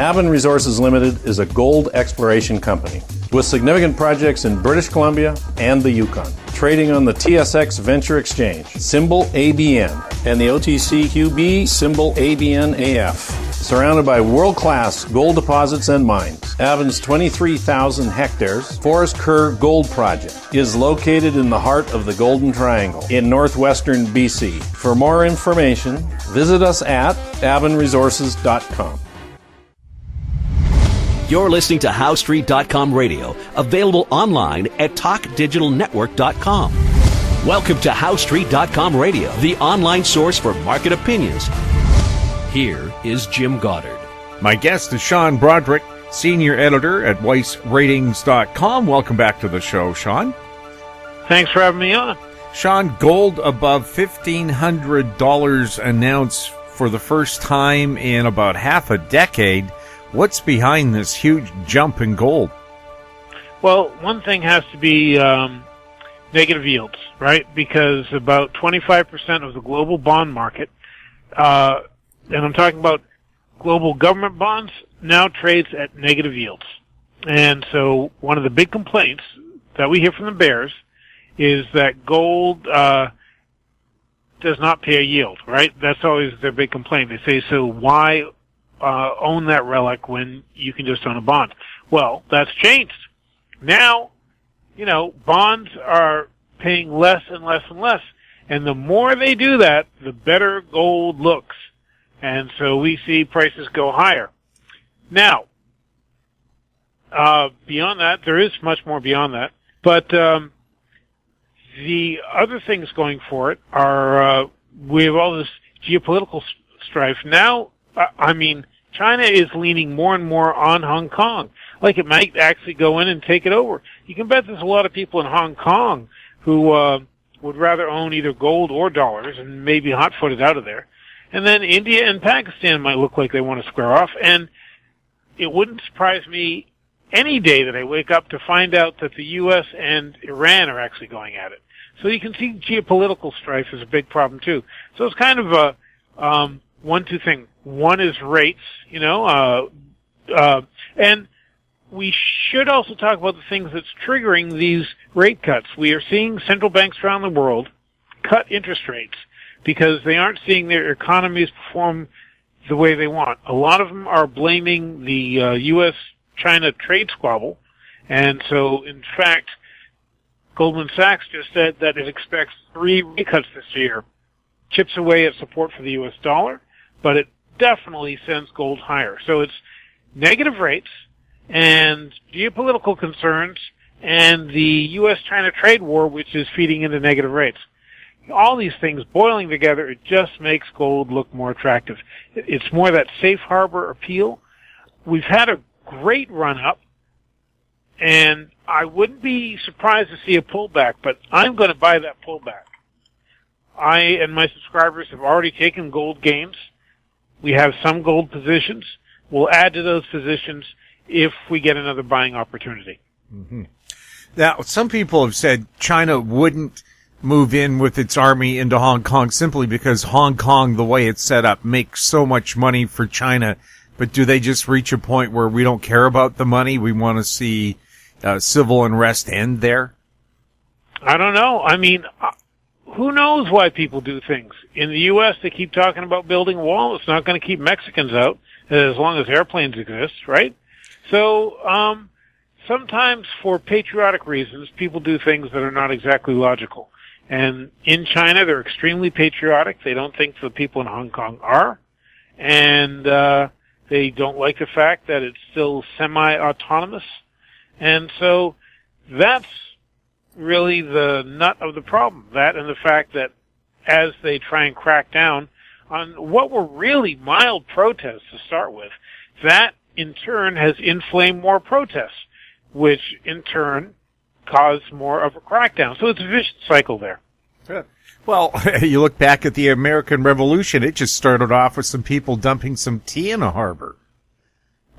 Avon Resources Limited is a gold exploration company with significant projects in British Columbia and the Yukon, trading on the TSX Venture Exchange, symbol ABN, and the OTCQB, symbol ABNAF. Surrounded by world-class gold deposits and mines, Avon's 23,000 hectares Forest Kerr Gold Project is located in the heart of the Golden Triangle in northwestern BC. For more information, visit us at avonresources.com. You're listening to HowStreet.com radio, available online at TalkDigitalNetwork.com. Welcome to HowStreet.com radio, the online source for market opinions. Here is Jim Goddard. My guest is Sean Brodrick, senior editor at WeissRatings.com. Welcome back to the show, Sean. Thanks for having me on. Sean, gold above $1,500 an ounce for the first time in about half a decade. What's behind this huge jump in gold? Well, one thing has to be negative yields, right? Because about 25% of the global bond market, and I'm talking about global government bonds, now trades at negative yields. And so one of the big complaints that we hear from the bears is that gold does not pay a yield, right? That's always their big complaint. They say, so why own that relic when you can just own a bond? Well, that's changed. Now, bonds are paying less and less and less. And the more they do that, the better gold looks. And so we see prices go higher. Now, beyond that, there is much more beyond that. But the other things going for it are we have all this geopolitical strife. Now, China is leaning more and more on Hong Kong. Like it might actually go in and take it over. You can bet there's a lot of people in Hong Kong who would rather own either gold or dollars and maybe hot-footed out of there. And then India and Pakistan might look like they want to square off. And it wouldn't surprise me any day that I wake up to find out that the U.S. and Iran are actually going at it. So you can see geopolitical strife is a big problem, too. So it's kind of a 1-2 thing. One is rates, and we should also talk about the things that's triggering these rate cuts. We are seeing central banks around the world cut interest rates because they aren't seeing their economies perform the way they want. A lot of them are blaming the U.S.-China trade squabble. And so, in fact, Goldman Sachs just said that it expects 3 rate cuts this year. Chips away at support for the U.S. dollar, but it definitely sends gold higher. So it's negative rates and geopolitical concerns and the U.S.-China trade war, which is feeding into negative rates. All these things boiling together, it just makes gold look more attractive. It's more that safe harbor appeal. We've had a great run-up, and I wouldn't be surprised to see a pullback, but I'm going to buy that pullback. I and my subscribers have already taken gold gains. We have some gold positions. We'll add to those positions if we get another buying opportunity. Mm-hmm. Now, some people have said China wouldn't move in with its army into Hong Kong simply because Hong Kong, the way it's set up, makes so much money for China. But do they just reach a point where we don't care about the money? We want to see civil unrest end there? I don't know. Who knows why people do things? In the U.S., they keep talking about building a wall. It's not going to keep Mexicans out as long as airplanes exist, right? So sometimes for patriotic reasons, people do things that are not exactly logical. And in China, they're extremely patriotic. They don't think the people in Hong Kong are. And they don't like the fact that it's still semi-autonomous. And so that's really the nut of the problem. That and the fact that as they try and crack down on what were really mild protests to start with, that in turn has inflamed more protests, which in turn caused more of a crackdown. So it's a vicious cycle there. Yeah. Well, you look back at the American Revolution, it just started off with some people dumping some tea in a harbor.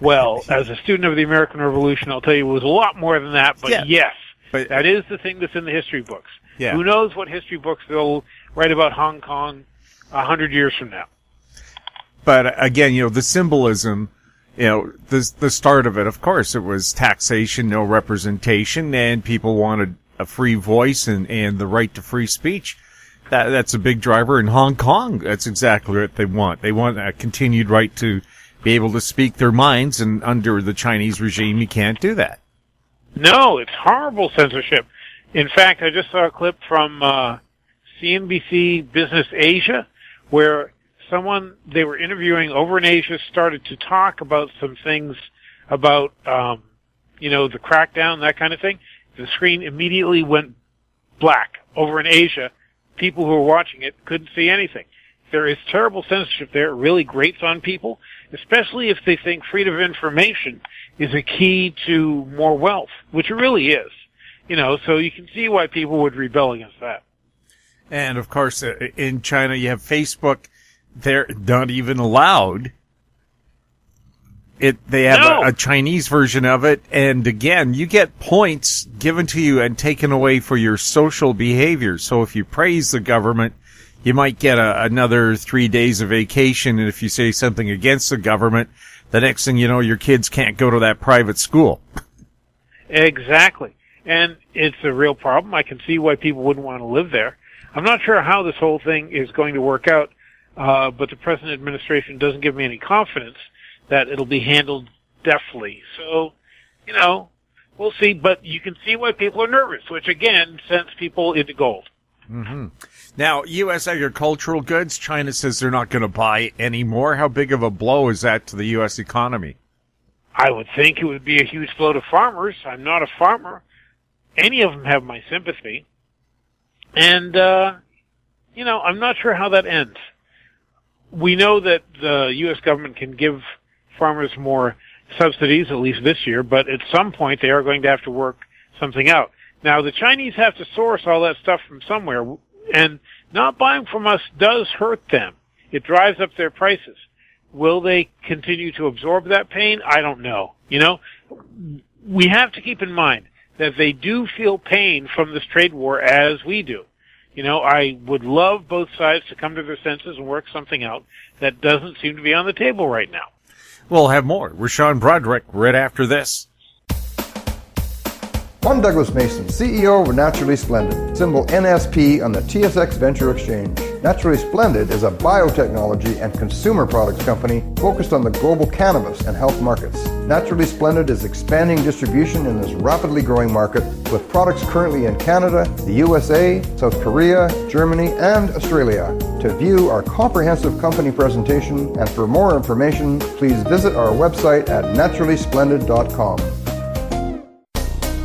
Well, as a student of the American Revolution, I'll tell you it was a lot more than that, but yeah. Yes, but that is the thing that's in the history books. Yeah. Who knows what history books they'll write about Hong Kong 100 years from now. But again, the symbolism the start of it, of course, it was taxation, no representation, and people wanted a free voice and the right to free speech. That's a big driver in Hong Kong. That's exactly what they want. They want a continued right to be able to speak their minds, and under the Chinese regime, you can't do that. No, it's horrible censorship. In fact, I just saw a clip from CNBC Business Asia, where they were interviewing over in Asia started to talk about some things about, the crackdown, that kind of thing. The screen immediately went black. Over in Asia, people who were watching it couldn't see anything. There is terrible censorship there. It really grates on people, especially if they think freedom of information is a key to more wealth, which it really is. So you can see why people would rebel against that. And, of course, in China, you have Facebook. They're not even allowed. They have a Chinese version of it, and again, you get points given to you and taken away for your social behavior. So if you praise the government, you might get another 3 days of vacation, and if you say something against the government, the next thing you know, your kids can't go to that private school. Exactly. And it's a real problem. I can see why people wouldn't want to live there. I'm not sure how this whole thing is going to work out. But the present administration doesn't give me any confidence that it'll be handled deftly. So, we'll see. But you can see why people are nervous, which again sends people into gold. Mm-hmm. Now, U.S. agricultural goods, China says they're not going to buy any more. How big of a blow is that to the U.S. economy? I would think it would be a huge blow to farmers. I'm not a farmer. Any of them have my sympathy. And, I'm not sure how that ends. We know that the U.S. government can give farmers more subsidies, at least this year, but at some point they are going to have to work something out. Now, the Chinese have to source all that stuff from somewhere, and not buying from us does hurt them. It drives up their prices. Will they continue to absorb that pain? I don't know. We have to keep in mind that they do feel pain from this trade war as we do. I would love both sides to come to their senses and work something out. That doesn't seem to be on the table right now. We'll have more with Sean Brodrick right after this. I'm Douglas Mason, CEO of Naturally Splendid, symbol NSP on the TSX Venture Exchange. Naturally Splendid is a biotechnology and consumer products company focused on the global cannabis and health markets. Naturally Splendid is expanding distribution in this rapidly growing market with products currently in Canada, the USA, South Korea, Germany, and Australia. To view our comprehensive company presentation and for more information, please visit our website at naturallysplendid.com.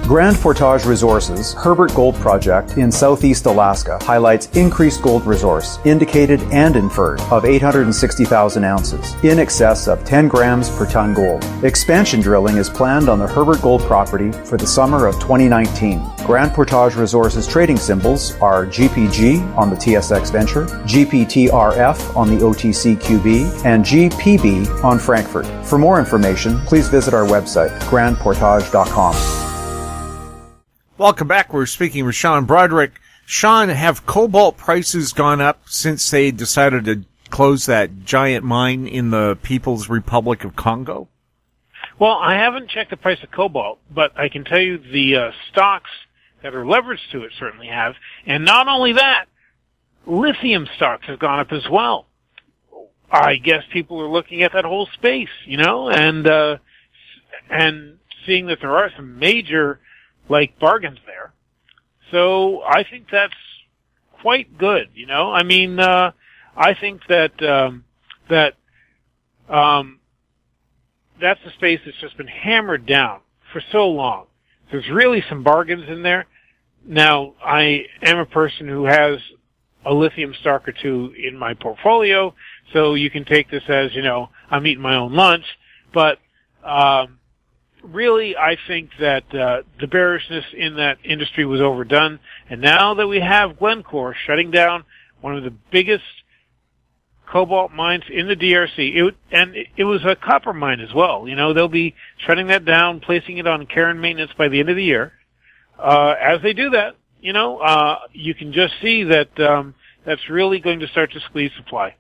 Grand Portage Resources' Herbert Gold Project in southeast Alaska highlights increased gold resource, indicated and inferred, of 860,000 ounces, in excess of 10 grams per ton gold. Expansion drilling is planned on the Herbert Gold property for the summer of 2019. Grand Portage Resources trading symbols are GPG on the TSX Venture, GPTRF on the OTCQB, and GPB on Frankfurt. For more information, please visit our website, grandportage.com. Welcome back. We're speaking with Sean Brodrick. Sean, have cobalt prices gone up since they decided to close that giant mine in the People's Republic of Congo? Well, I haven't checked the price of cobalt, but I can tell you the stocks that are leveraged to it certainly have. And not only that, lithium stocks have gone up as well. I guess people are looking at that whole space, and seeing that there are some major bargains there. So I think that's quite good, I think that that's a space that's just been hammered down for so long. There's really some bargains in there. Now, I am a person who has a lithium stock or two in my portfolio, so you can take this as, I'm eating my own lunch, but really, I think that the bearishness in that industry was overdone. And now that we have Glencore shutting down one of the biggest cobalt mines in the DRC, it was a copper mine as well. They'll be shutting that down, placing it on care and maintenance by the end of the year. As they do that, you can just see that that's really going to start to squeeze supply.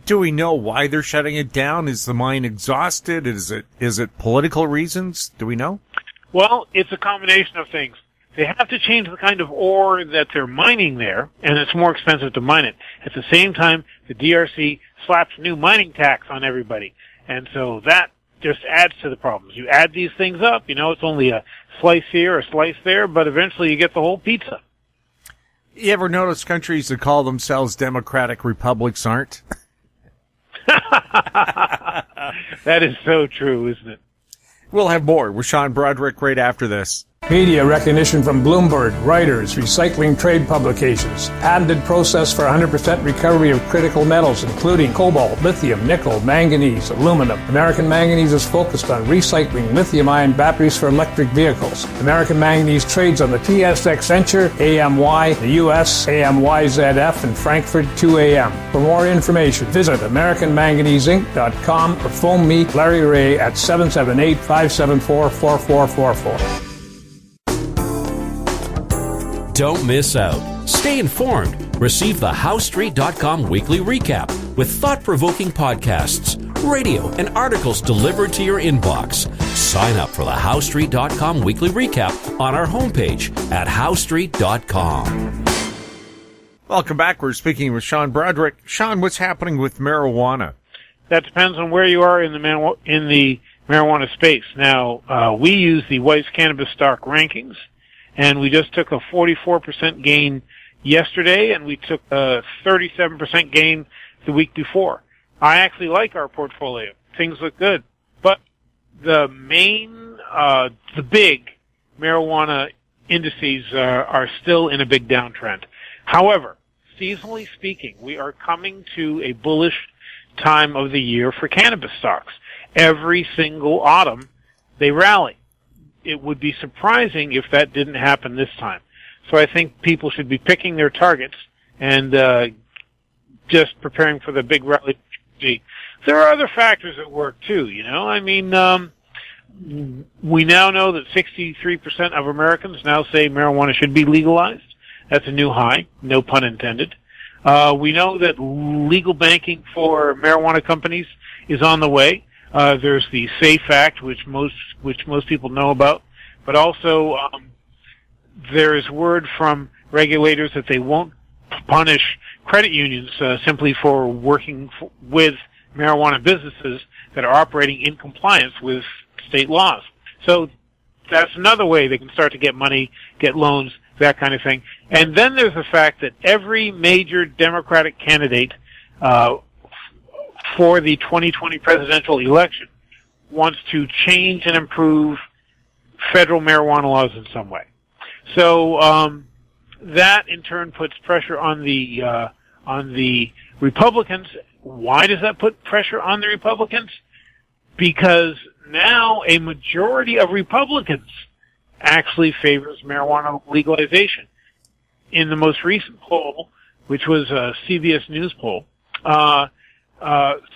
Do we know why they're shutting it down? Is the mine exhausted? Is it political reasons? Do we know? Well, it's a combination of things. They have to change the kind of ore that they're mining there, and it's more expensive to mine it. At the same time, the DRC slaps new mining tax on everybody. And so that just adds to the problems. You add these things up, it's only a slice here, a slice there, but eventually you get the whole pizza. You ever notice countries that call themselves democratic republics aren't? That is so true, isn't it? We'll have more with Sean Brodrick right after this. Media recognition from Bloomberg, Reuters, recycling trade publications, patented process for 100% recovery of critical metals, including cobalt, lithium, nickel, manganese, aluminum. American Manganese is focused on recycling lithium-ion batteries for electric vehicles. American Manganese trades on the TSX Venture, AMY, the US, AMYZF, and Frankfurt 2AM. For more information, visit AmericanManganeseInc.com or phone me, Larry Ray, at 778-574-4444. Don't miss out. Stay informed. Receive the HowStreet.com weekly recap with thought-provoking podcasts, radio, and articles delivered to your inbox. Sign up for the HowStreet.com weekly recap on our homepage at HowStreet.com. Welcome back. We're speaking with Sean Brodrick. Sean, what's happening with marijuana? That depends on where you are in the marijuana space. Now, we use the Weiss Cannabis Stock Rankings, and we just took a 44% gain yesterday, and we took a 37% gain the week before. I actually like our portfolio. Things look good. But the big marijuana indices are still in a big downtrend. However, seasonally speaking, we are coming to a bullish time of the year for cannabis stocks. Every single autumn, they rally. It would be surprising if that didn't happen this time. So I think people should be picking their targets and just preparing for the big rally. There are other factors at work too, we now know that 63% of Americans now say marijuana should be legalized. That's a new high, no pun intended. We know that legal banking for marijuana companies is on the way. There's the SAFE Act, which most people know about, but also there is word from regulators that they won't punish credit unions simply for working with marijuana businesses that are operating in compliance with state laws. So that's another way they can start to get money, get loans, that kind of thing. And then there's the fact that every major Democratic candidate for the 2020 presidential election wants to change and improve federal marijuana laws in some way. So that in turn puts pressure on the Republicans. Why does that put pressure on the Republicans? Because now a majority of Republicans actually favors marijuana legalization. In the most recent poll, which was a CBS News poll,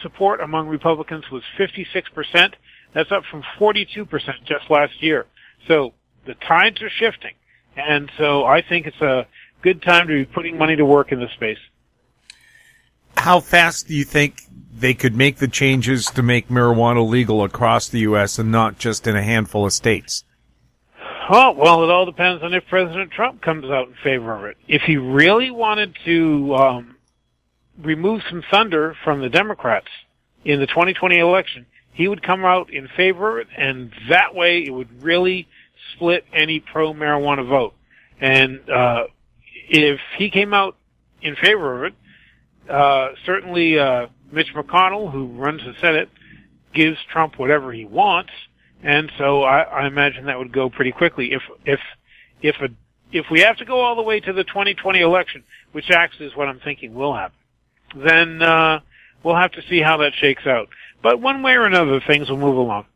support among Republicans was 56%. That's up from 42% just last year. So the tides are shifting. And so I think it's a good time to be putting money to work in this space. How fast do you think they could make the changes to make marijuana legal across the U.S. and not just in a handful of states? Oh, well, it all depends on if President Trump comes out in favor of it. If he really wanted to remove some thunder from the Democrats in the 2020 election, he would come out in favor of it, and that way it would really split any pro-marijuana vote. And if he came out in favor of it, certainly Mitch McConnell, who runs the Senate, gives Trump whatever he wants, and so I imagine that would go pretty quickly. If we have to go all the way to the 2020 election, which actually is what I'm thinking will happen, then we'll have to see how that shakes out. But one way or another, things will move along.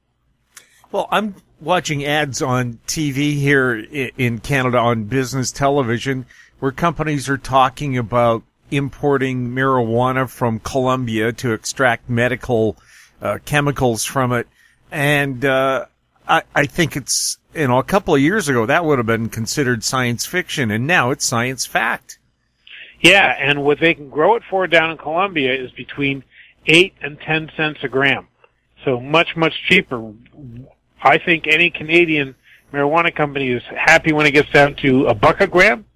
Well, I'm watching ads on TV here in Canada on business television where companies are talking about importing marijuana from Colombia to extract medical chemicals from it. And I think it's, a couple of years ago, that would have been considered science fiction, and now it's science fact. Yeah, and what they can grow it for down in Colombia is between 8 and 10 cents a gram. So much, much cheaper. I think any Canadian marijuana company is happy when it gets down to $1 a gram.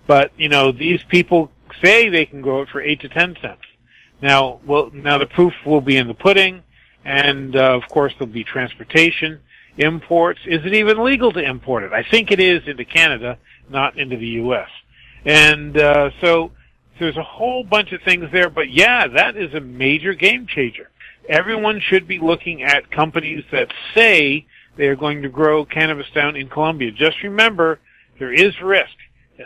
But, these people say they can grow it for 8 to 10 cents. Now the proof will be in the pudding, and, of course, there'll be transportation, imports. Is it even legal to import it? I think it is into Canada, not into the U.S. And so there's a whole bunch of things there, but yeah, that is a major game changer. Everyone should be looking at companies that say they are going to grow cannabis down in Colombia. Just remember, there is risk,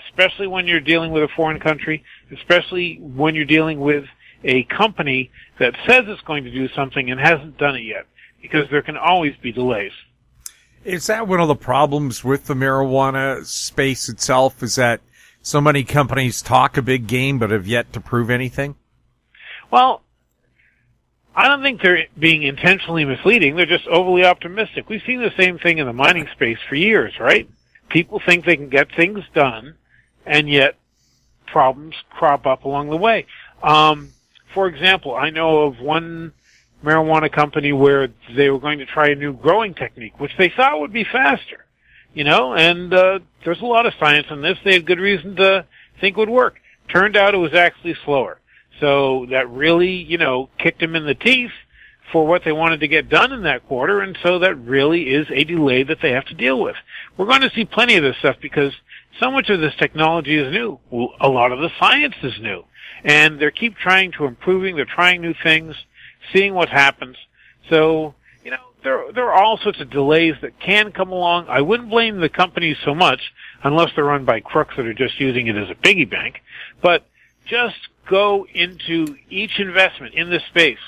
especially when you're dealing with a foreign country, especially when you're dealing with a company that says it's going to do something and hasn't done it yet, because there can always be delays. Is that one of the problems with the marijuana space itself, is that so many companies talk a big game but have yet to prove anything? Well, I don't think they're being intentionally misleading. They're just overly optimistic. We've seen the same thing in the mining space for years, right? People think they can get things done, and yet problems crop up along the way. For example, I know of one marijuana company where they were going to try a new growing technique, which they thought would be faster, and there's a lot of science in this. They had good reason to think would work. Turned out it was actually slower. So that really, kicked them in the teeth for what they wanted to get done in that quarter, and so that really is a delay that they have to deal with. We're going to see plenty of this stuff because so much of this technology is new. Well, a lot of the science is new. And they keep trying to improving, they're trying new things, seeing what happens. So, there are all sorts of delays that can come along. I wouldn't blame the companies so much unless they're run by crooks that are just using it as a piggy bank. But just go into each investment in this space,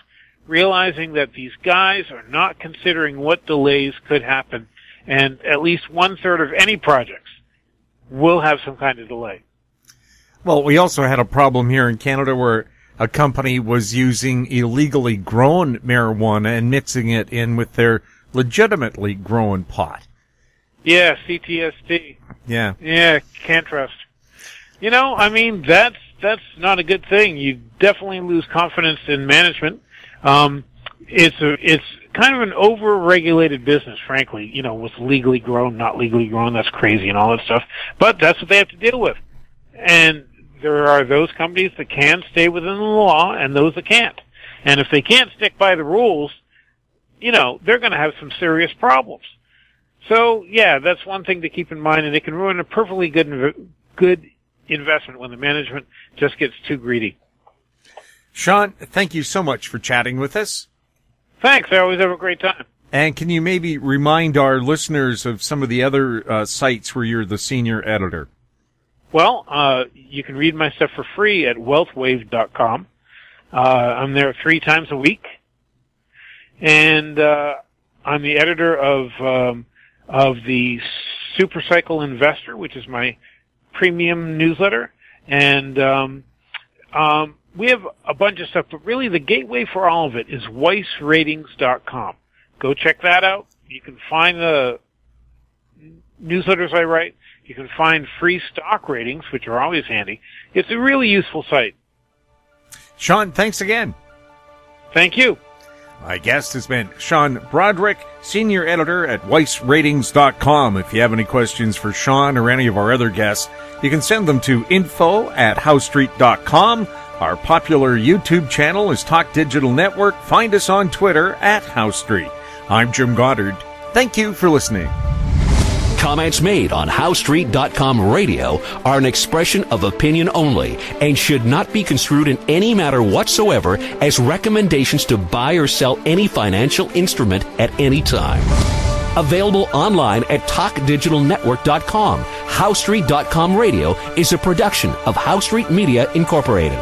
realizing that these guys are not considering what delays could happen, and at least 1/3 of any projects will have some kind of delay. Well, we also had a problem here in Canada where a company was using illegally grown marijuana and mixing it in with their legitimately grown pot. Yeah, CTST. Yeah. Yeah, can't trust. That's not a good thing. You definitely lose confidence in management. It's kind of an over-regulated business, frankly, with legally grown, not legally grown, that's crazy and all that stuff. But that's what they have to deal with. And there are those companies that can stay within the law and those that can't. And if they can't stick by the rules, they're going to have some serious problems. So, yeah, that's one thing to keep in mind, and it can ruin a perfectly good investment when the management just gets too greedy. Sean, thank you so much for chatting with us. Thanks. I always have a great time. And can you maybe remind our listeners of some of the other sites where you're the senior editor? Well, you can read my stuff for free at wealthwave.com. I'm there 3 times a week. And I'm the editor of the Supercycle Investor, which is my premium newsletter. And we have a bunch of stuff, but really the gateway for all of it is weissratings.com. Go check that out. You can find the newsletters I write. You can find free stock ratings, which are always handy. It's a really useful site. Sean, thanks again. Thank you. My guest has been Sean Brodrick, senior editor at weissratings.com. If you have any questions for Sean or any of our other guests, you can send them to info@howstreet.com. Our popular YouTube channel is Talk Digital Network. Find us on Twitter @HowStreet. I'm Jim Goddard. Thank you for listening. Comments made on HowStreet.com radio are an expression of opinion only and should not be construed in any matter whatsoever as recommendations to buy or sell any financial instrument at any time. Available online at TalkDigitalNetwork.com. HowStreet.com radio is a production of HowStreet Media Incorporated.